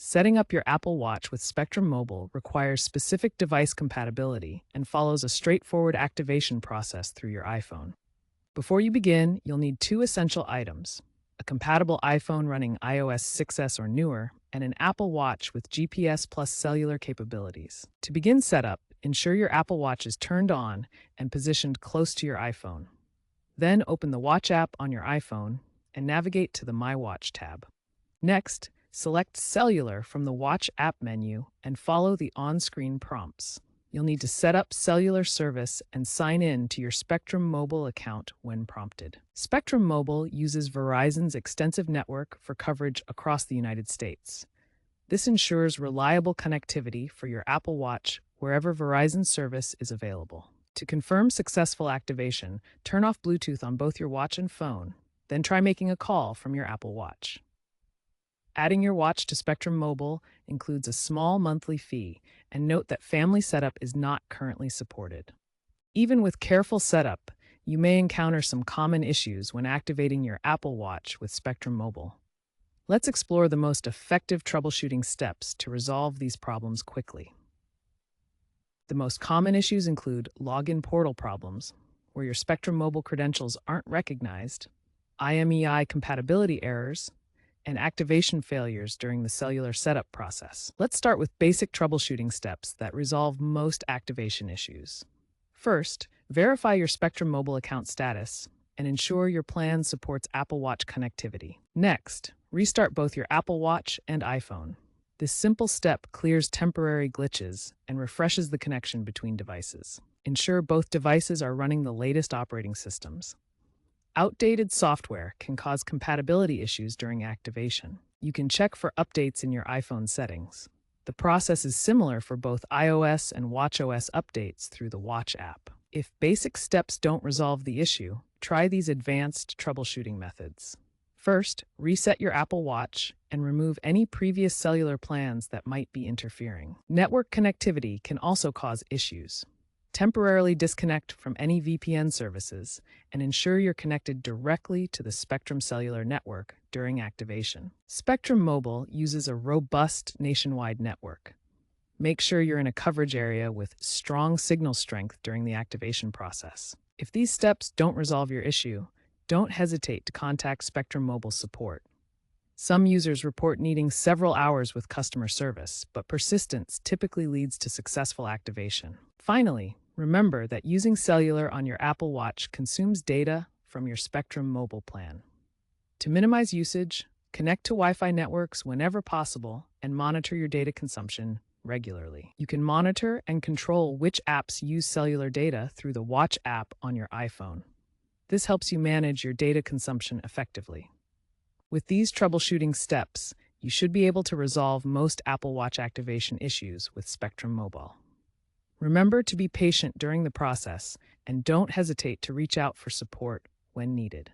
Setting up your Apple Watch with Spectrum Mobile requires specific device compatibility and follows a straightforward activation process through your iPhone. Before you begin, you'll need two essential items: a compatible iPhone running iOS 6s or newer, and an Apple Watch with GPS plus cellular capabilities. To begin setup, ensure your Apple Watch is turned on and positioned close to your iPhone. Then open the Watch app on your iPhone and navigate to the My Watch tab. Next, select Cellular from the Watch app menu and follow the on-screen prompts. You'll need to set up cellular service and sign in to your Spectrum Mobile account when prompted. Spectrum Mobile uses Verizon's extensive network for coverage across the United States. This ensures reliable connectivity for your Apple Watch wherever Verizon service is available. To confirm successful activation, turn off Bluetooth on both your watch and phone, then try making a call from your Apple Watch. Adding your watch to Spectrum Mobile includes a small monthly fee, and note that family setup is not currently supported. Even with careful setup, you may encounter some common issues when activating your Apple Watch with Spectrum Mobile. Let's explore the most effective troubleshooting steps to resolve these problems quickly. The most common issues include login portal problems, where your Spectrum Mobile credentials aren't recognized, IMEI compatibility errors, and activation failures during the cellular setup process. Let's start with basic troubleshooting steps that resolve most activation issues. First, verify your Spectrum Mobile account status and ensure your plan supports Apple Watch connectivity. Next, restart both your Apple Watch and iPhone. This simple step clears temporary glitches and refreshes the connection between devices. Ensure both devices are running the latest operating systems. Outdated software can cause compatibility issues during activation. You can check for updates in your iPhone settings. The process is similar for both iOS and watchOS updates through the Watch app. If basic steps don't resolve the issue, try these advanced troubleshooting methods. First, reset your Apple Watch and remove any previous cellular plans that might be interfering. Network connectivity can also cause issues. Temporarily disconnect from any VPN services and ensure you're connected directly to the Spectrum Cellular network during activation. Spectrum Mobile uses a robust nationwide network. Make sure you're in a coverage area with strong signal strength during the activation process. If these steps don't resolve your issue, don't hesitate to contact Spectrum Mobile support. Some users report needing several hours with customer service, but persistence typically leads to successful activation. Finally, remember that using cellular on your Apple Watch consumes data from your Spectrum Mobile plan. To minimize usage, connect to Wi-Fi networks whenever possible and monitor your data consumption regularly. You can monitor and control which apps use cellular data through the Watch app on your iPhone. This helps you manage your data consumption effectively. With these troubleshooting steps, you should be able to resolve most Apple Watch activation issues with Spectrum Mobile. Remember to be patient during the process and don't hesitate to reach out for support when needed.